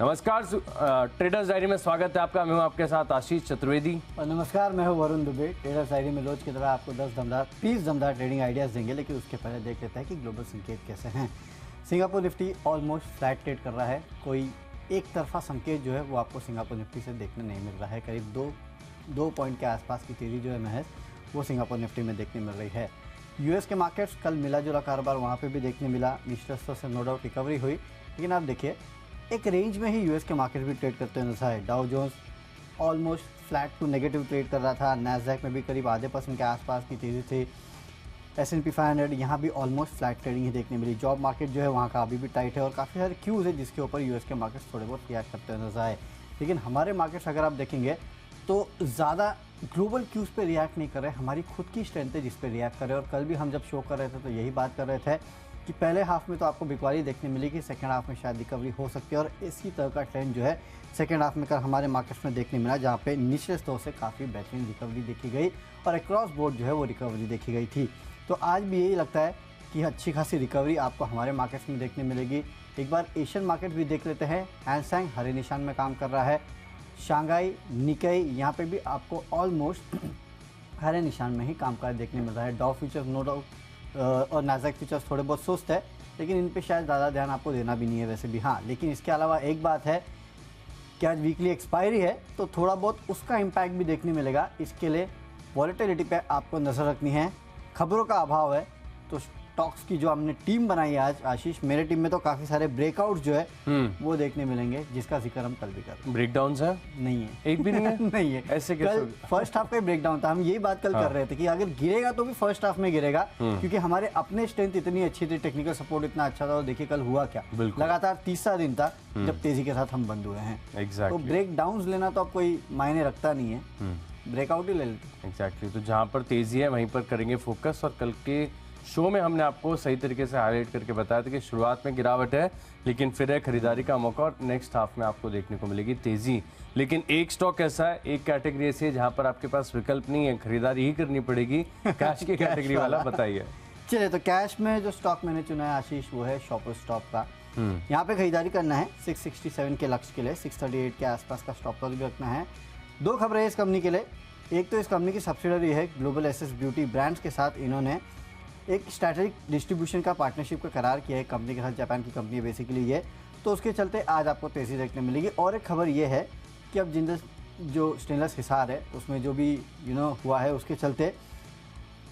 नमस्कार, traders diary में स्वागत है आपका। मैं हूं आपके साथ आशीष चतुर्वेदी। और नमस्कार, मैं हूं वरुण दुबे। ट्रेडर्स डायरी में रोज की तरह आपको 20 दमदार ट्रेडिंग आइडियाज़ देंगे, लेकिन उसके पहले देख लेते हैं कि ग्लोबल संकेत कैसे हैं। Singapore Nifty almost flat trade कर रहा है। कोई एक तरफा संकेत जो है वो आपको सिंगापुर निफ्टी से देखने नहीं मिल रहा है। करीब दो पॉइंट के आसपास की तेज़ी जो है महज वो सिंगापुर निफ्टी में देखने मिल रही है। यूएस के मार्केट्स कल मिला जुला कारोबार वहाँ पे भी देखने मिला। निचले स्तर से नो डाउट रिकवरी हुई, लेकिन आप देखिए एक रेंज में ही यूएस के मार्केट भी ट्रेड करते हुए नजर आए। Dow Jones almost flat to negative trade कर रहा था। नैस्डैक में भी करीब आधे % के आसपास की तेज़ी थी। S&P 500 यहाँ भी ऑलमोस्ट फ्लैट ट्रेडिंग ही देखने मिली। जॉब मार्केट जो है वहाँ का अभी भी टाइट है और काफ़ी सारे क्यूज़ है जिसके ऊपर यूएस के मार्केट्स थोड़े बहुत रिएक्ट करते हुए नजर आए। लेकिन हमारे मार्केट्स अगर आप देखेंगे तो ज़्यादा ग्लोबल क्यूज़ पे रिएक्ट नहीं कर रहे। हमारी खुद की स्ट्रेंथ है जिस पे रिएक्ट कर रहे हैं। और कल भी हम जब शो कर रहे थे तो यही बात कर रहे थे कि पहले हाफ में तो आपको बिकवाली देखने मिली कि सेकेंड हाफ में शायद रिकवरी हो सकती है। और इसी तरह का ट्रेंड जो है सेकेंड हाफ में कल हमारे मार्केट्स में देखने मिला, जहाँ पे निचले स्तर से काफ़ी बेहतरीन रिकवरी देखी गई और अक्रॉस बोर्ड जो है वो रिकवरी देखी गई थी। तो आज भी यही लगता है कि अच्छी खासी रिकवरी आपको हमारे मार्केट्स में देखने मिलेगी। एक बार एशियन मार्केट भी देख लेते हैं। हैंग हरे निशान में काम कर रहा है। शंघाई, निकाई यहाँ पे भी आपको ऑलमोस्ट हरे निशान में ही कामकाज देखने मिल रहा है। डॉव फ्यूचर्स नो डाउट और नाज़दाक फ्यूचर्स थोड़े बहुत सुस्त है, लेकिन इन पे शायद ज़्यादा ध्यान आपको देना भी नहीं है वैसे भी। हाँ, लेकिन इसके अलावा एक बात है कि आज वीकली एक्सपायरी है तो थोड़ा बहुत उसका इम्पैक्ट भी देखने मिलेगा। इसके लिए वॉलेटिलिटी पे आपको नज़र रखनी है। खबरों का अभाव है तो स्टॉक्स की जो हमने टीम बनाई है आज, आशीष, मेरे टीम में तो काफ़ी सारे ब्रेकआउट जो है वो देखने मिलेंगे, जिसका जिक्र हम कल भी कर। ब्रेकडाउन है? नहीं है, एक भी नहीं है। नहीं है। ऐसे कल फर्स्ट हाफ का ब्रेकडाउन था। हम यही बात कल कर रहे थे कि अगर गिरेगा तो भी फर्स्ट हाफ में गिरेगा, क्योंकि हमारे अपने स्ट्रेंथ इतनी अच्छी थी, टेक्निकल सपोर्ट इतना अच्छा था। और देखिए कल हुआ क्या, लगातार तीसरा दिन था जब तेजी के साथ हम बंद हुए हैं। तो ब्रेकडाउन लेना तो अब कोई मायने रखता नहीं है, ब्रेकआउट ही ले लेते। एग्जैक्टली। तो जहाँ पर तेजी है वहीं पर करेंगे फोकस। और कल के शो में हमने आपको सही तरीके से हाईलाइट करके बताया था कि शुरुआत में गिरावट है, लेकिन फिर है खरीदारी का मौका और नेक्स्ट हाफ में आपको देखने को मिलेगी तेजी। लेकिन एक स्टॉक ऐसा है, एक कैटेगरी ऐसी है जहाँ पर आपके पास विकल्प नहीं है, खरीदारी ही करनी पड़ेगी। कैश की कैटेगरी वाला बताइए। चलिए, तो कैश में जो स्टॉक मैंने चुना है आशीष वो है शॉपर स्टॉप का। यहाँ पे खरीदारी करना है 667 के लक्ष्य के लिए। 638 के आसपास का स्टॉप लॉस भी रखना है। दो खबरें हैं इस कंपनी के लिए। एक तो इस कंपनी की सब्सिडरी है ग्लोबल एसेस ब्यूटी ब्रांड्स के साथ इन्होंने एक स्ट्रैटेजिक डिस्ट्रीब्यूशन का पार्टनरशिप का करार किया है कंपनी के साथ। जापान की कंपनी है बेसिकली ये, तो उसके चलते आज आपको तेज़ी देखने मिलेगी। और एक खबर ये है कि अब जिंदल जो स्टेनलेस हिसार है उसमें जो भी हुआ है उसके चलते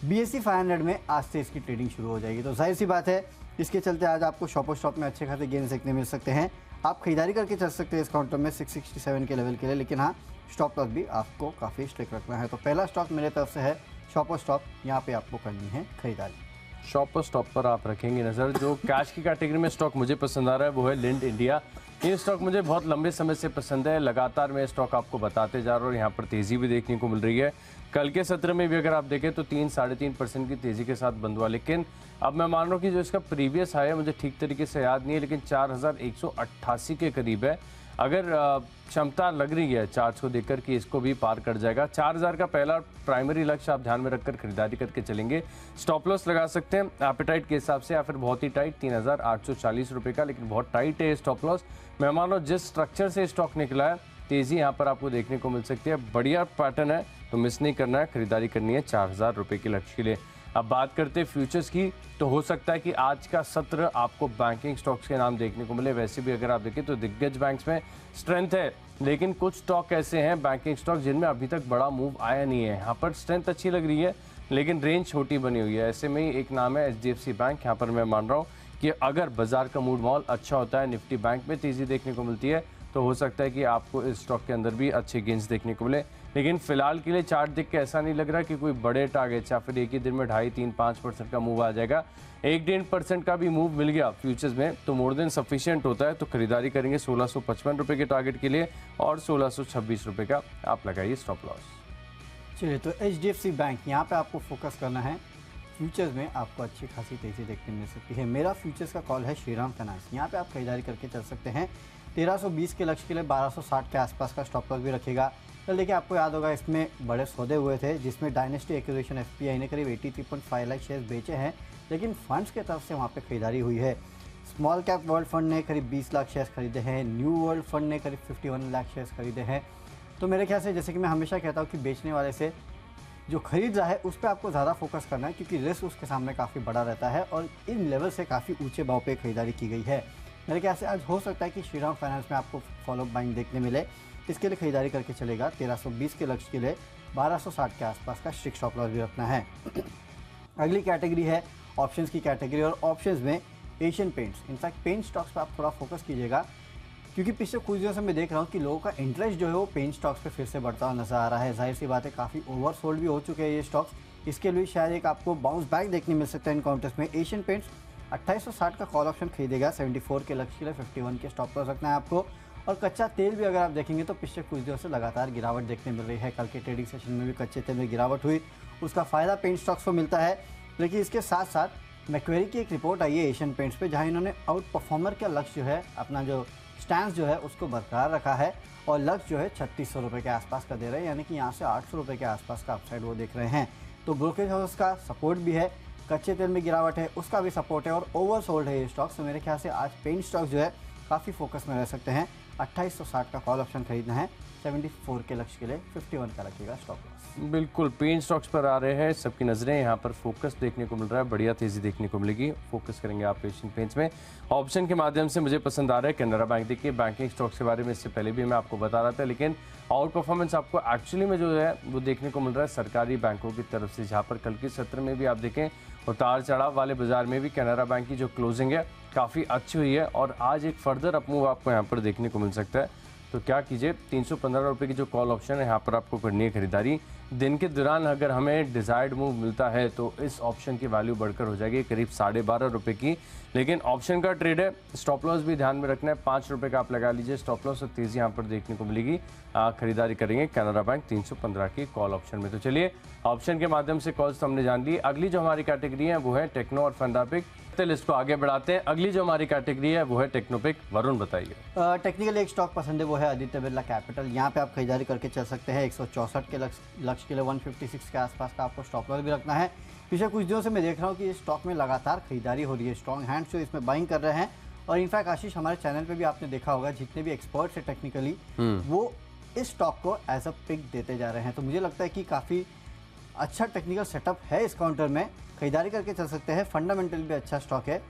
BSE 500 में आज से इसकी ट्रेडिंग शुरू हो जाएगी। तो जाहिर सी बात है इसके चलते आज आपको शॉपर स्टॉप में अच्छे खासे गेंस देखने मिल सकते हैं। आप खरीदारी करके चल सकते हैं इस काउंटर में 667 के लेवल के लिए, लेकिन हाँ स्टॉप लॉस भी आपको काफ़ी स्ट्रिक्ट रखना है। तो पहला स्टॉक मेरे तरफ से है शॉपर स्टॉप। यहाँ पे आपको करनी है खरीदारी। शॉपर स्टॉप पर आप रखेंगे नज़र। जो कैश की कैटेगरी में स्टॉक मुझे पसंद आ रहा है वो है लिंड इंडिया। ये स्टॉक मुझे बहुत लंबे समय से पसंद है। लगातार मैं स्टॉक आपको बताते जा रहा हूँ और यहाँ पर तेज़ी भी देखने को मिल रही है। कल के सत्र में भी अगर आप देखें तो 3-3.5% की तेज़ी के साथ बंद हुआ। लेकिन अब मैं मान रहा हूँ कि जो इसका प्रीवियस हाई है मुझे ठीक तरीके से याद नहीं है, लेकिन 4188 के करीब है। अगर क्षमता लग रही है चार्ट्स को देखकर कि इसको भी पार कर जाएगा। 4000 का पहला प्राइमरी लक्ष्य आप ध्यान में रखकर खरीदारी करके चलेंगे। स्टॉप लॉस लगा सकते हैं एपेटाइट के हिसाब से, या फिर बहुत ही टाइट 3840 रुपये का, लेकिन बहुत टाइट है स्टॉप लॉस। मैं मान लो जिस स्ट्रक्चर से स्टॉक निकला है तेज़ी यहाँ पर आपको देखने को मिल सकती है। बढ़िया पैटर्न है तो मिस नहीं करना है, खरीदारी करनी है 4000 रुपये के लक्ष्य के लिए। अब बात करते हैं फ्यूचर्स की, तो हो सकता है कि आज का सत्र आपको बैंकिंग स्टॉक्स के नाम देखने को मिले। वैसे भी अगर आप देखें तो दिग्गज बैंक्स में स्ट्रेंथ है, लेकिन कुछ स्टॉक ऐसे हैं बैंकिंग स्टॉक जिनमें अभी तक बड़ा मूव आया नहीं है। यहाँ पर स्ट्रेंथ अच्छी लग रही है लेकिन रेंज छोटी बनी हुई है। ऐसे में ही एक नाम है HDFC बैंक। यहाँ पर मैं मान रहा हूँ कि अगर बाजार का मूड माहौल अच्छा होता है, निफ्टी बैंक में तेज़ी देखने को मिलती है, तो हो सकता है कि आपको इस स्टॉक के अंदर भी अच्छे गेंस देखने को मिले। लेकिन फिलहाल के लिए चार्ट देख के ऐसा नहीं लग रहा कि कोई बड़े टारगेट्स या फिर एक ही दिन में 2.5-3-5% का मूव आ जाएगा। 1-1.5% का भी मूव मिल गया फ्यूचर्स में तो मोर देन सफिशिएंट होता है। तो खरीदारी करेंगे 1655 रुपये के टारगेट के लिए और 1626 रुपये का आप लगाइए स्टॉप लॉस। चलिए, तो HDFC बैंक यहाँ पे आपको फोकस करना है। फ्यूचर्स में आपको अच्छी खासी तेज़ी देखने मिल सकती है। मेरा फ्यूचर्स का कॉल है श्रीराम फाइनेंस। यहाँ पे आप खरीदारी करके चल सकते हैं। 1320 के लक्ष्य के लिए 1260 के आसपास का स्टॉप लॉस भी रखेगा। तो देखिए आपको याद होगा इसमें बड़े सौदे हुए थे जिसमें डायनेस्टी एक्विजिशन FPI ने करीब 83.5 लाख शेयर बेचे हैं, लेकिन फंड्स के तरफ से वहाँ पे खरीदारी हुई है। स्मॉल कैप वर्ल्ड फंड ने करीब 20 लाख शेयर्स खरीदे हैं, न्यू वर्ल्ड फंड ने करीब 51 लाख शेयर्स खरीदे हैं। तो मेरे ख्याल से जैसे कि मैं हमेशा कहता हूँ कि बेचने वाले से जो खरीद रहा है उस पर आपको ज़्यादा फोकस करना है, क्योंकि रिस्क उसके सामने काफ़ी बड़ा रहता है और इन लेवल से काफ़ी ऊंचे भाव पे खरीदारी की गई है। मेरे ख्याल से आज हो सकता है कि श्रीराम फाइनेंस में आपको फॉलो बाइंग देखने मिले, इसके लिए खरीदारी करके चलेगा। 1320 के लक्ष्य के लिए 1260 के आसपास का स्ट्रिक्ट स्टॉप लॉस भी रखना है। अगली कैटेगरी है ऑप्शंस की कैटेगरी, और ऑप्शंस में Asian Paints. In fact paint stocks पर आप थोड़ा फोकस कीजिएगा, क्योंकि पिछले कुछ दिनों से मैं देख रहा हूँ कि लोगों का इंटरेस्ट जो है वो पेंट स्टॉक्स पे फिर से बढ़ता हुआ नजर आ रहा है। जाहिर सी बात है काफ़ी ओवरसोल्ड भी हो चुके हैं ये स्टॉक्स, इसके लिए शायद एक आपको बाउंस बैक देखने मिल सकता है इन काउंटर्स में। एशियन पेंट्स 2860 का कॉल ऑप्शन खरीदेगा, 74 के लक्ष्य के लिए 51 के स्टॉप लॉस रखना है आपको। और कच्चा तेल भी अगर आप देखेंगे तो पिछले कुछ दिनों से लगातार गिरावट देखने मिल रही है। कल के ट्रेडिंग सेशन में भी कच्चे तेल में गिरावट हुई, उसका फ़ायदा पेंट स्टॉक्स को मिलता है। लेकिन इसके साथ साथ मैक्वेरी की एक रिपोर्ट आई है एशियन पेंट्स पे, जहां इन्होंने आउट परफॉर्मर का लक्ष्य जो है, अपना जो स्टैंड जो है उसको बरकरार रखा है, और लक्ष्य जो है 3600 रुपये के आसपास का दे रहे हैं, यानी कि यहाँ से 800 रुपये के आसपास का अपसाइड वो देख रहे हैं। तो ब्रोकरेज हाउस का सपोर्ट भी है, कच्चे तेल में गिरावट है उसका भी सपोर्ट है, और ओवरसोल्ड है ये स्टॉक्स। तो मेरे ख्याल से आज पेंट स्टॉक जो है काफ़ी फोकस में रह सकते हैं। 2860 का कॉल ऑप्शन खरीदना है, 74 के लक्ष्य के लिए 51 का रखिएगा स्टॉप लॉस। बिल्कुल पेन स्टॉक्स पर आ रहे हैं, सबकी नज़रें यहाँ पर फोकस देखने को मिल रहा है, बढ़िया तेज़ी देखने को मिलेगी। फोकस करेंगे आप एशियन पेंट्स में। ऑप्शन के माध्यम से मुझे पसंद आ रहा है कैनरा बैंक। देखिए बैंकिंग स्टॉक्स के बारे में इससे पहले भी मैं आपको बता रहा था, लेकिन आउट परफॉर्मेंस आपको एक्चुअली में जो है वो देखने को मिल रहा है सरकारी बैंकों की तरफ से, जहाँ पर कल के सत्र में भी आप देखें उतार चढ़ाव वाले बाजार में भी कैनरा बैंक की जो क्लोजिंग है काफ़ी अच्छी हुई है, और आज एक फर्दर अपमूव आपको यहाँ पर देखने को मिल सकता है। तो क्या कीजिए, 315 रुपये की जो कॉल ऑप्शन है यहाँ पर आपको करनी है खरीदारी। दिन के दौरान अगर हमें डिजायर्ड मूव मिलता है तो इस ऑप्शन की वैल्यू बढ़कर हो जाएगी करीब 12.5 रुपये की, लेकिन ऑप्शन का ट्रेड है। स्टॉप लॉस भी ध्यान में रखना है, 5 रुपये का आप लगा लीजिए स्टॉप लॉस, और तेज़ी यहाँ पर देखने को मिलेगी। खरीदारी करेंगे कैनरा बैंक 315 की कॉल ऑप्शन में। तो चलिए ऑप्शन के माध्यम से कॉल्स तो हमने जान ली। अगली जो हमारी कैटेगरी है वो है टेक्नो और फंडापिक। लिस्ट को आगे बढ़ाते हैं। अगली जो हमारी कैटेगरी है वो है टेक्नोपिक। वरुण बताइए। टेक्निकल एक स्टॉक पसंद है, वो है आदित्य बिरला कैपिटल। यहाँ पे आप खरीदारी करके चल सकते हैं। 164 के लक्ष्य के लिए 156 के आसपास का आपको स्टॉप लॉस भी रखना है। पिछले कुछ दिनों से मैं देख रहा हूँ कि इस स्टॉक में लगातार खरीदारी हो रही है, स्ट्रॉन्ग हैंड्स जो इसमें बाइंग कर रहे हैं। और इनफैक्ट आशीष, हमारे चैनल पे भी आपने देखा होगा जितने भी एक्सपर्ट्स है टेक्निकली वो इस स्टॉक को एज अ पिक देते जा रहे हैं। तो मुझे लगता है कि काफ़ी अच्छा टेक्निकल सेटअप है इस काउंटर में, खरीदारी करके चल सकते हैं। फंडामेंटल भी अच्छा स्टॉक है,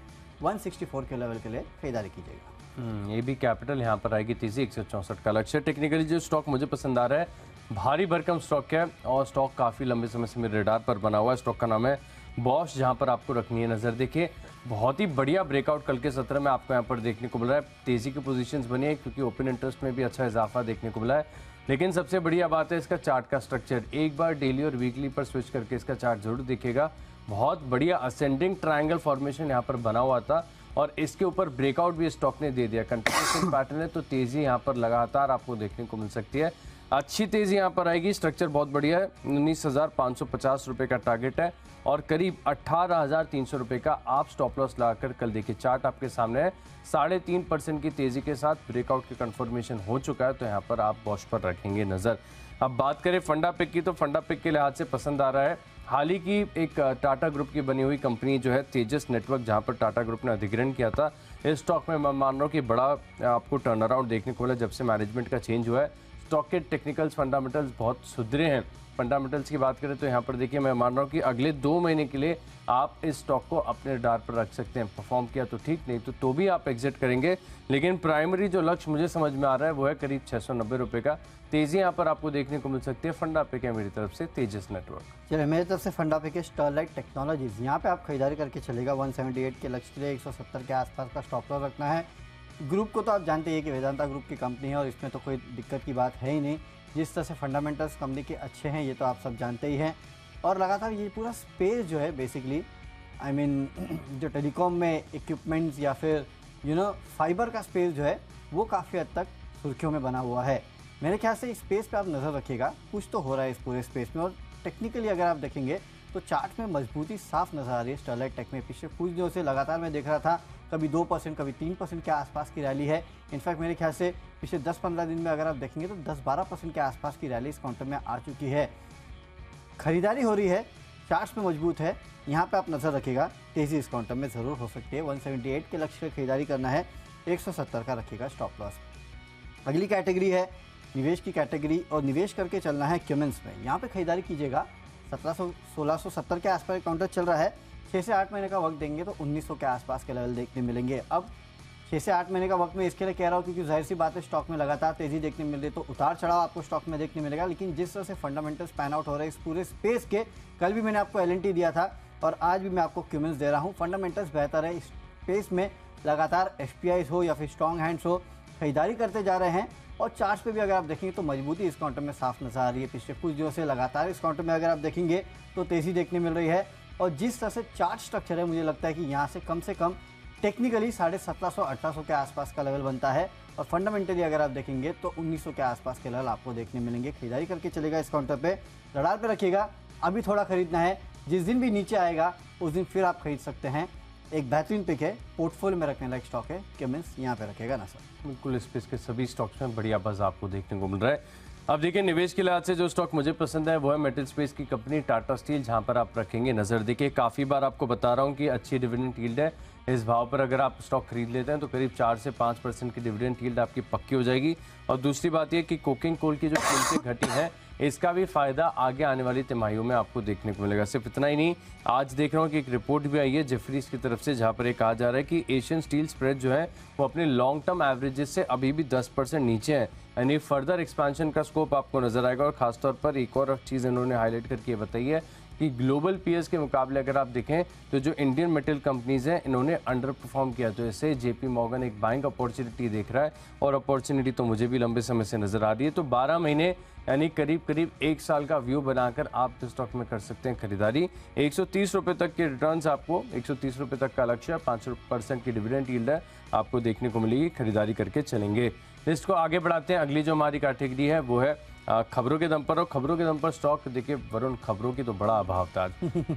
164 के लेवल के लिए खरीदारी कीजिएगा। ये भी कैपिटल यहाँ पर आएगी तेजी, 164 का लक्ष्य। टेक्निकली जो स्टॉक मुझे पसंद आ रहा है, भारी भरकम स्टॉक है और स्टॉक काफ़ी लंबे समय से मेरे रडार पर बना हुआ है। स्टॉक का नाम है बॉश, जहाँ पर आपको रखनी है नज़र। देखिए बहुत ही बढ़िया ब्रेकआउट कल के सत्र में आपको यहाँ पर देखने को मिला है। तेज़ी की पोजीशंस बनी है क्योंकि ओपन इंटरेस्ट में भी अच्छा इजाफा देखने को मिला है। लेकिन सबसे बढ़िया बात है इसका चार्ट का स्ट्रक्चर। एक बार डेली और वीकली पर स्विच करके इसका चार्ट जरूर दिखेगा। बहुत बढ़िया असेंडिंग ट्रायंगल फॉर्मेशन यहाँ पर बना हुआ था और इसके ऊपर ब्रेकआउट भी स्टॉक ने दे दिया। कंटिन्यूएशन पैटर्न है तो तेज़ी यहाँ पर लगातार आपको देखने को मिल सकती है। अच्छी तेज़ी यहाँ पर आएगी। स्ट्रक्चर बहुत बढ़िया है। 19,550 रुपये का टारगेट है और करीब 18,300 रुपये का आप स्टॉप लॉस लगाकर कल देखिए चार्ट आपके सामने है। 3.5% की तेज़ी के साथ ब्रेकआउट की कंफर्मेशन हो चुका है, तो यहाँ पर आप बॉश पर रखेंगे नज़र। अब बात करें फंडा पिक की, तो फंडा पिक के लिहाज से पसंद आ रहा है। हाल ही की एक टाटा ग्रुप की बनी हुई कंपनी जो है तेजस नेटवर्क, जहां पर टाटा ग्रुप ने अधिग्रहण किया था। इस स्टॉक में मैं मान रहा हूं कि बड़ा आपको टर्न अराउंड देखने को मिला जब से मैनेजमेंट का चेंज हुआ है। स्टॉक के टेक्निकल्स फंडामेंटल्स बहुत सुधरे हैं। फंडामेंटल्स की बात करें तो यहाँ पर देखिए मैं मान रहा हूँ कि अगले 2 महीने के लिए आप इस स्टॉक को अपने रडार पर रख सकते हैं। परफॉर्म किया तो ठीक, नहीं तो भी आप एग्जिट करेंगे। लेकिन प्राइमरी जो लक्ष्य मुझे समझ में आ रहा है वो है करीब 690 रुपये का। तेजी यहाँ पर आपको देखने को मिल सकती है। फंडा पे क्या मेरी तरफ से तेजस नेटवर्क। चलिए मेरी तरफ से फंडा पे के स्टरलाइट टेक्नोलॉजीज, यहाँ पे आप खरीदारी करके चलेगा। 178 के लक्ष्य के लिए 170 के आसपास का स्टॉप लॉस रखना है। ग्रुप को तो आप जानते हैं कि वेदांता ग्रुप की कंपनी है और इसमें तो कोई दिक्कत की बात है ही नहीं। जिस तरह से फंडामेंटल्स कंपनी के अच्छे हैं ये तो आप सब जानते ही हैं। और लगातार ये पूरा स्पेस जो है बेसिकली जो टेलीकॉम में इक्विपमेंट्स या फिर फाइबर का स्पेस जो है वो काफ़ी हद तक सुर्खियों में बना हुआ है। मेरे ख्याल से इस स्पेस पे आप नज़र रखिएगा, कुछ तो हो रहा है इस पूरे स्पेस में। और टेक्निकली अगर आप देखेंगे तो चार्ट में मजबूती साफ नज़र आ रही है स्टरलाइट टेक में। पिछले कुछ दिनों से लगातार मैं देख रहा था कभी 2% कभी 3% के आसपास की रैली है। इनफैक्ट मेरे ख्याल से पिछले 10-15 दिन में अगर आप देखेंगे तो 10-12% के आसपास की रैली इस काउंटर में आ चुकी है। खरीदारी हो रही है चार्ट्स में मजबूत है, यहाँ पे आप नज़र रखिएगा। तेज़ी इस काउंटर में ज़रूर हो सकती है। 178 के लक्ष्य की खरीदारी करना है, 170 का रखिएगा स्टॉप लॉस। अगली कैटेगरी है निवेश की कैटेगरी, और निवेश करके चलना है क्यूमेंस में। यहाँ पे खरीदारी कीजिएगा। 1670 के आसपास काउंटर चल रहा है। 6 से 8 महीने का वक्त देंगे तो 1900 के आसपास के लेवल देखने मिलेंगे। अब 6 से 8 महीने का वक्त मैं इसके लिए कह रहा हूँ क्योंकि जाहिर सी बात है स्टॉक में लगातार तेज़ी देखने मिल रही है, तो उतार चढ़ाव आपको स्टॉक में देखने मिलेगा। लेकिन जिस तरह से फंडामेंटल्स पैन आउट हो रहे हैं इस पूरे स्पेस के, कल भी मैंने आपको एलएनटी दिया था और आज भी मैं आपको क्यूमेंस दे रहा हूँ। फंडामेंटल्स बेहतर है, इस स्पेस में लगातार एफपीआईज हो या फिर स्ट्रॉन्ग हैंड्स हो, खरीदारी करते जा रहे हैं। और चार्ट्स पे भी अगर आप देखेंगे तो मजबूती इस काउंटर में साफ नजर आ रही है। पिछले कुछ दिनों से लगातार इस काउंटर में अगर आप देखेंगे तो तेज़ी देखने मिल रही है। और जिस तरह से चार्ट स्ट्रक्चर है, मुझे लगता है कि यहाँ से कम टेक्निकली 1750-1800 के आसपास का लेवल बनता है। और फंडामेंटली अगर आप देखेंगे तो 1900 के आसपास के लेवल आपको देखने मिलेंगे। खरीदारी करके चलेगा इस काउंटर पे, रडार पे रखिएगा। अभी थोड़ा खरीदना है, जिस दिन भी नीचे आएगा उस दिन फिर आप खरीद सकते हैं। एक बेहतरीन पिक है, पोर्टफोलियो में रखने लायक स्टॉक है, क्यूमेंस यहाँ पे रखेगा ना सर। बिल्कुल, स्पेस के सभी स्टॉक्स में बढ़िया बज़ आपको देखने को मिल रहा है। अब देखिए निवेश के लिहाज से जो स्टॉक मुझे पसंद है वो है मेटल स्पेस की कंपनी टाटा स्टील, जहां पर आप रखेंगे नज़र। देखिए काफ़ी बार आपको बता रहा हूं कि अच्छी डिविडेंड यील्ड है। इस भाव पर अगर आप स्टॉक खरीद लेते हैं तो करीब 4 से 5% की डिविडेंड यील्ड आपकी पक्की हो जाएगी। और दूसरी बात यह कि कोकिंग कोल की जो कीमतें घटी हैं इसका भी फायदा आगे आने वाली तिमाहियों में आपको देखने को मिलेगा। सिर्फ इतना ही नहीं, आज देख रहा हूँ कि एक रिपोर्ट भी आई है जेफरीज की तरफ से, जहाँ पर ये कहा जा रहा है कि एशियन स्टील स्प्रेड जो है वो अपने लॉन्ग टर्म एवरेजेस से अभी भी 10% नीचे है। यानी फर्दर एक्सपेंशन का स्कोप आपको नजर आएगा। और खासतौर पर एक और चीज़ इन्होंने हाईलाइट करके बताई है कि ग्लोबल पीएस के मुकाबले अगर आप देखें तो जो इंडियन मेटल कंपनीज हैं इन्होंने अंडर परफॉर्म किया। तो इससे जेपी मॉर्गन एक बाइंग अपॉर्चुनिटी देख रहा है, और अपॉर्चुनिटी तो मुझे भी लंबे समय से नजर आ रही है। तो 12 महीने यानी करीब करीब 1 साल का व्यू बनाकर आप इस स्टॉक में कर सकते हैं खरीदारी। 130 रुपये तक के रिटर्न्स आपको, 130 रुपये तक का लक्ष्य, 5% की डिविडेंड यील्ड है आपको देखने को मिलेगी। खरीदारी करके चलेंगे। लिस्ट को आगे बढ़ाते हैं। अगली जो हमारी कैटेगरी है वो है खबरों के दम पर। और खबरों के दम पर स्टॉक देखिए वरुण, खबरों की तो बड़ा अभाव था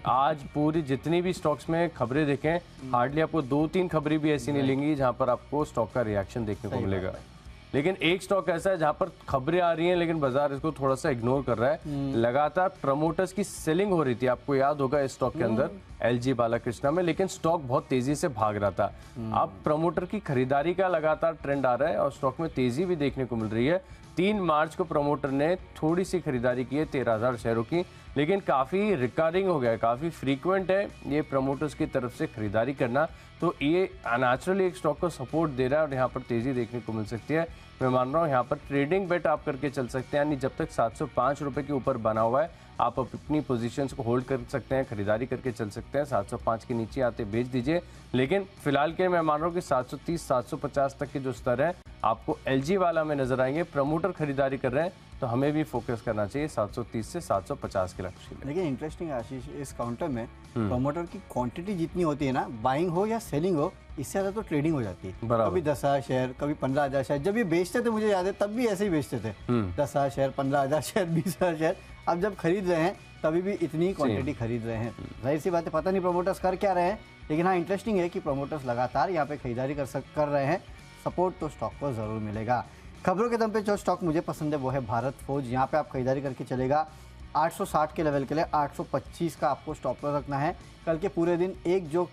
आज पूरी जितनी भी स्टॉक्स में खबरें देखें, हार्डली आपको 2-3 खबरें भी ऐसी नहीं लेंगी जहां पर आपको स्टॉक का रिएक्शन देखने को मिलेगा। लेकिन एक स्टॉक ऐसा है जहां पर खबरें आ रही हैं लेकिन बाजार इसको थोड़ा सा इग्नोर कर रहा है। लगातार प्रमोटर्स की सेलिंग हो रही थी, आपको याद होगा इस स्टॉक के अंदर एलजी बालाकृष्णा में, लेकिन स्टॉक बहुत तेजी से भाग रहा था। अब प्रमोटर की खरीदारी का लगातार ट्रेंड आ रहा है और स्टॉक में तेजी भी देखने को मिल रही है। 3 मार्च को प्रमोटर ने थोड़ी सी खरीदारी की है 13,000 शेयरों की, लेकिन काफ़ी रिकरिंग हो गया है, काफ़ी फ्रीक्वेंट है ये प्रमोटर्स की तरफ से खरीदारी करना। तो ये नेचुरली एक स्टॉक को सपोर्ट दे रहा है और यहाँ पर तेज़ी देखने को मिल सकती है। मैं मान रहा हूँ यहाँ पर ट्रेडिंग बेट आप करके चल सकते हैं, यानी जब तक 705 रुपये के ऊपर बना हुआ है आप अपनी पोजीशंस को होल्ड कर सकते हैं, खरीदारी करके चल सकते हैं। 705 के नीचे आते बेच दीजिए। लेकिन फिलहाल के मैं मान रहा हूँ कि 730-750 तक के जो स्तर है आपको एलजी वाला में नजर आएंगे। प्रमोटर खरीदारी कर रहे हैं तो हमें भी फोकस करना चाहिए 730 से 750 के लक्ष्य। लेकिन इंटरेस्टिंग आशीष, इस काउंटर में प्रमोटर की क्वांटिटी जितनी होती है ना, बाइंग हो या सेलिंग हो, इससे ज़्यादा तो ट्रेडिंग हो जाती है। कभी 10,000 शेयर, कभी 15,000 शेयर। जब ये बेचते थे मुझे याद है तब भी ऐसे ही बेचते थे, 10,000 शेयर, 15,000 शेयर, 20,000 शेयर। अब जब खरीद रहे हैं तभी भी इतनी क्वांटिटी खरीद रहे हैं। जाहिर सी बात है, पता नहीं प्रमोटर्स कर क्या रहे हैं, लेकिन हाँ इंटरेस्टिंग है कि प्रमोटर्स लगातार यहाँ पे खरीदारी कर रहे हैं। सपोर्ट तो स्टॉक को ज़रूर मिलेगा। खबरों के दम पे जो स्टॉक मुझे पसंद है वो है भारत फोर्ज। यहाँ पे आप खरीदारी करके चलेगा 860 के लेवल के लिए 825 का आपको स्टॉप लॉस रखना है। कल के पूरे दिन एक जो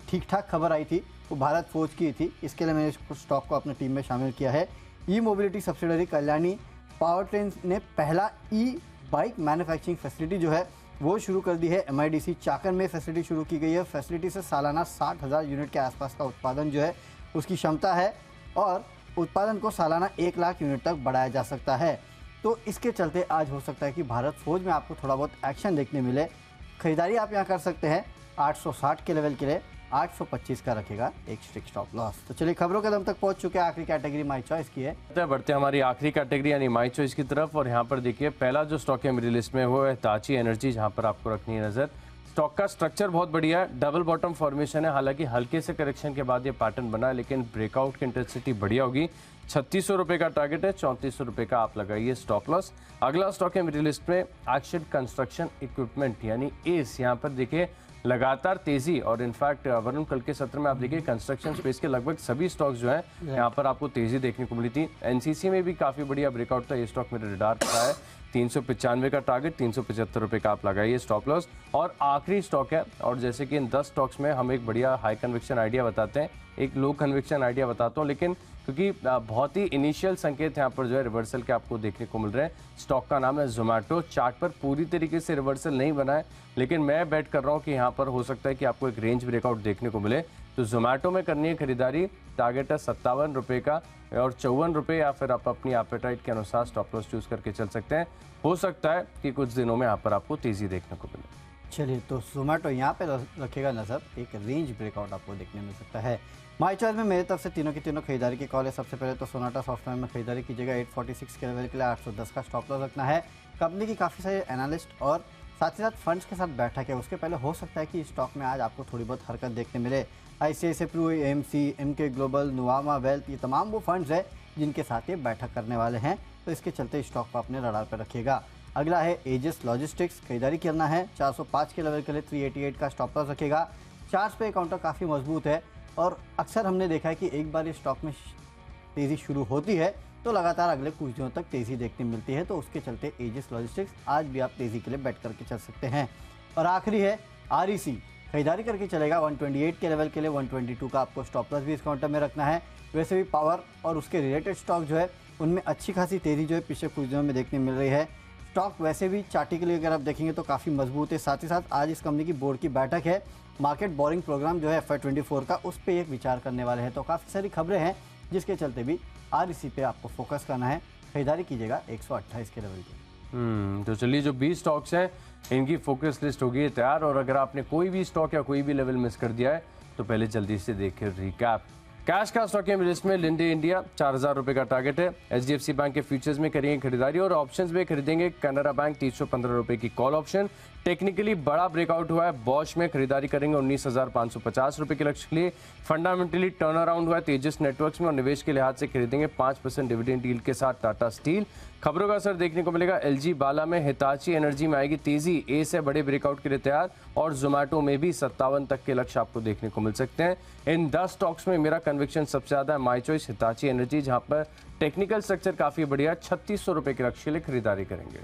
ठीक ठाक खबर आई थी वो भारत फोर्ज की थी, इसके लिए मैंने इस स्टॉक को अपने टीम में शामिल किया है। E mobility subsidiary Kalyani power train ने पहला ई बाइक मैन्युफैक्चरिंग फैसिलिटी जो है वो शुरू कर दी है। MIDC चाकन में फैसिलिटी शुरू की गई है। फैसिलिटी से सालाना 60,000 यूनिट के आसपास का उत्पादन जो है उसकी क्षमता है और उत्पादन को सालाना 1 लाख यूनिट तक बढ़ाया जा सकता है। तो इसके चलते आज हो सकता है कि भारत फौज में आपको थोड़ा बहुत एक्शन देखने मिले। खरीदारी आप यहाँ कर सकते हैं 860 के लेवल के लिए 825 का रखेगा एक स्ट्रिक्ट स्टॉप लॉस। तो चलिए खबरों के दम तक पहुंच चुके हैं। आखिरी कैटेगरी माई चॉइस की है। बढ़ते हमारी आखिरी कैटेगरी यानी माई चॉइस की तरफ। और यहाँ पर देखिए पहला जो स्टॉक है मेरी लिस्ट में वो है हिताची एनर्जी, जहाँ पर आपको रखनी है नजर। स्टॉक का स्ट्रक्चर बहुत बढ़िया है, डबल बॉटम फॉर्मेशन है। हालांकि हल्के से करेक्शन के बाद ये पैटर्न बना है, लेकिन ब्रेकआउट की इंटेंसिटी बढ़िया होगी। 3600 रुपये का टारगेट है, 3400 रुपये का आप लगाइए स्टॉप लॉस। अगला स्टॉक है मेरी लिस्ट में एक्शन कंस्ट्रक्शन इक्विपमेंट यानी एस। यहाँ पर देखिए लगातार तेजी। और इनफैक्ट वरुण कल के सत्र में आप देखिए कंस्ट्रक्शन स्पेस के लगभग सभी स्टॉक्स जो हैं यहाँ पर आपको तेजी देखने को मिली थी। एनसीसी में भी काफी बढ़िया ब्रेकआउट था, ये स्टॉक मेरे रडार पर है। 395 का टारगेट, 375 रुपए का आप लगाइए स्टॉप लॉस। और आखिरी स्टॉक है, और जैसे कि इन 10 स्टॉक्स में हम एक बढ़िया हाई कन्विक्शन आइडिया बताते हैं, एक लो कन्विक्शन आइडिया बताता हूँ, लेकिन क्योंकि बहुत ही इनिशियल संकेत यहाँ पर जो है रिवर्सल के आपको देखने को मिल रहे हैं। स्टॉक का नाम है जोमेटो। चार्ट पर पूरी तरीके से रिवर्सल नहीं बना है, लेकिन मैं बेट कर रहा हूँ कि यहाँ पर हो सकता है कि आपको एक रेंज ब्रेकआउट देखने को मिले। तो जोमेटो में करनी है खरीदारी, टारगेट है 57 रुपये का और 54 रुपये, या फिर आप अपनी एपेटाइट के अनुसार स्टॉप लॉस चूज करके चल सकते हैं। हो सकता है कि कुछ दिनों में यहाँ पर आपको तेजी देखने को मिले। चलिए, तो जोमेटो यहाँ पे रखेगा नज़र, एक रेंज ब्रेकआउट आपको देखने मिल सकता है। माई चॉइस में मेरी तरफ से तीनों की तीनों खरीदारी की कॉल है। सबसे पहले तो सोनाटा सॉफ्टवेयर में खरीदारी कीजिएगा। 846 के लेवल के लिए 810 का स्टॉप लॉस रखना है। कंपनी की काफ़ी सारे एनालिस्ट और साथ ही साथ फंड्स के साथ बैठक है। उसके पहले हो सकता है कि स्टॉक में आज आपको थोड़ी बहुत हरकत देखने मिले। ICICI Pru, AMC, MK global, Nuvama wealth, ये तमाम वो फंड्स है जिनके साथ ये बैठक करने वाले हैं, तो इसके चलते स्टॉक को अपने रडार पर रखिएगा। अगला है एजिस लॉजिस्टिक्स, खरीदारी करना है। 405 के लेवल के लिए 388 का स्टॉप लॉस रखेगा। चार्ज पे काउंटर काफ़ी मजबूत है और अक्सर हमने देखा है कि एक बार ये स्टॉक में तेज़ी शुरू होती है तो लगातार अगले कुछ दिनों तक तेज़ी देखने मिलती है, तो उसके चलते एजिस लॉजिस्टिक्स आज भी आप तेज़ी के लिए बैठ करके चल सकते हैं। और आखिरी है REC, खरीदारी करके चलेगा। 128 के लेवल के लिए 122 का आपको स्टॉप लॉस भी इस काउंटर में रखना है। वैसे भी पावर और उसके रिलेटेड स्टॉक जो है उनमें अच्छी खासी तेज़ी जो है पिछले कुछ दिनों में देखने मिल रही है। स्टॉक वैसे भी चार्टी के लिए अगर आप देखेंगे तो काफ़ी मजबूत है। साथ ही साथ आज इस कंपनी की बोर्ड की बैठक है। मार्केट बोरिंग प्रोग्राम जो है FY24 का, उस पर एक विचार करने वाले हैं। तो काफ़ी सारी खबरें हैं जिसके चलते भी REC पे आपको फोकस करना है। खरीदारी कीजिएगा 128 के लेवल की। तो चलिए, जो 20 स्टॉक्स हैं इनकी फोकस लिस्ट होगी है तैयार। और अगर आपने कोई भी स्टॉक या कोई भी लेवल मिस कर दिया है तो पहले जल्दी से देखिए रिकैप। कैश का स्टॉक है लिस्ट में लिंडे इंडिया, 4000 रुपये का टारगेट है। HDFC बैंक के फ्यूचर्स में करेंगे खरीदारी और ऑप्शंस में खरीदेंगे कैनरा बैंक 315 रुपये की कॉल ऑप्शन। टेक्निकली बड़ा ब्रेकआउट हुआ है। बॉश में खरीदारी करेंगे 19,550 रुपये के लक्ष्य के लिए। फंडामेंटली टर्न अराउंड हुआ है तेजस नेटवर्क्स में और निवेश के लिहाज से खरीदेंगे 5% डिविडेंड डील के साथ टाटा स्टील। खबरों का असर देखने को मिलेगा LG बाला में। हिताची एनर्जी में आएगी तेजी, ए से बड़े ब्रेकआउट के लिए तैयार। और जोमेटो में भी 57 तक के लक्ष्य आपको देखने को मिल सकते हैं। इन 10 स्टॉक्स में मेरा कन्विक्शन सबसे ज्यादा है माई चॉइस हिताची एनर्जी, जहां पर टेक्निकल स्ट्रक्चर काफी बढ़िया, 3600 रुपये के लक्ष्य के लिए खरीदारी करेंगे।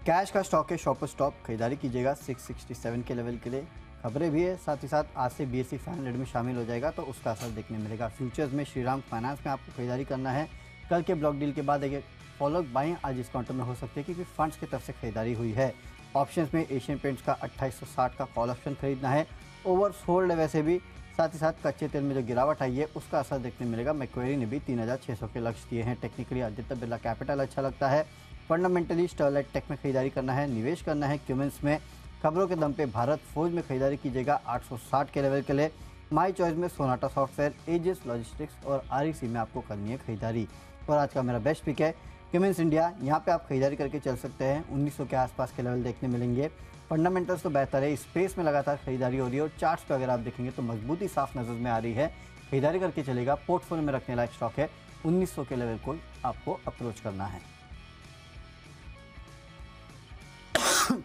कैश का स्टॉक है शॉपर स्टॉप, खरीदारी कीजिएगा 667 के लेवल के लिए। खबरें भी है, साथ ही साथ आज से BSE 500 में शामिल हो जाएगा तो उसका असर देखने मिलेगा। फ्यूचर्स में श्रीराम फाइनेंस में आपको खरीदारी करना है। कल के ब्लॉक डील के बाद एक फॉलो बाइंग आज इस काउंटर में हो सकती है क्योंकि फंड्स की तरफ से खरीदारी हुई है। ऑप्शंस में एशियन पेंट्स का 2860 का कॉल ऑप्शन खरीदना है। ओवरसोल्ड है वैसे भी। साथ ही साथ कच्चे तेल में जो गिरावट आई है उसका असर देखने मिलेगा। मैक्वेरी ने भी 3600 के लक्ष्य दिए हैं। टेक्निकली आदित्य बिरला कैपिटल अच्छा लगता है। फंडामेंटली स्टरलाइट टेक में खरीदारी करना है। निवेश करना है क्यूमेंस में। खबरों के दम पे भारत फोर्ज में खरीदारी कीजिएगा 860 के लेवल के लिए। माई चॉइस में सोनाटा सॉफ्टवेयर, एजिस लॉजिस्टिक्स और REC में आपको करनी है खरीदारी। और आज का मेरा बेस्ट पिक है क्यूमेंस इंडिया। यहाँ पे आप खरीदारी करके चल सकते हैं। 1900 के आसपास के लेवल देखने मिलेंगे। फंडामेंटल्स तो बेहतर है, स्पेस में लगातार खरीदारी हो रही है और चार्ट्स पे अगर आप देखेंगे तो मजबूती साफ नजर में आ रही है। खरीदारी करके चलेगा। पोर्टफोलियो में रखने लायक स्टॉक है। 1900 के लेवल को आपको अप्रोच करना है।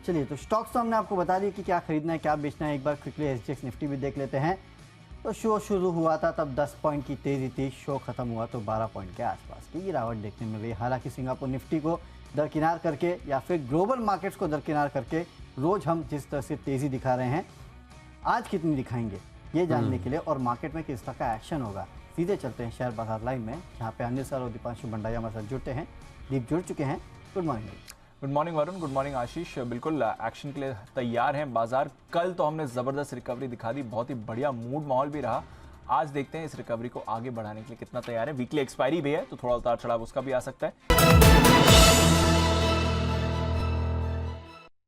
चलिए, तो स्टॉक्स तो हमने आपको बता दिए कि क्या खरीदना है क्या बेचना है। एक बार क्विकली SGX निफ्टी भी देख लेते हैं। तो शो शुरू हुआ था तब 10 पॉइंट की तेजी थी। शो खत्म हुआ तो 12 पॉइंट के आसपास की गिरावट देखने मिल रही। हालांकि सिंगापुर निफ्टी को दरकिनार करके या फिर ग्लोबल मार्केट्स को दरकिनार करके रोज हम जिस तरह से तेजी दिखा रहे हैं, आज कितनी दिखाएंगे ये जानने के लिए और मार्केट में किस तरह का एक्शन होगा, सीधे चलते हैं शेयर बाजार लाइव में, जहाँ पे अनिल सर और दीपांशु भंडारिया हमारे साथ जुड़ते हैं। दीप जुड़ चुके हैं। Good morning. Good morning Varun, good morning Ashish. बिल्कुल एक्शन के लिए तैयार हैं बाजार। कल तो हमने ज़बरदस्त रिकवरी दिखा दी, बहुत ही बढ़िया मूड माहौल भी रहा। आज देखते हैं इस रिकवरी को आगे बढ़ाने के लिए कितना तैयार है। वीकली एक्सपायरी भी है तो थोड़ा उतार चढ़ाव उसका भी आ सकता है।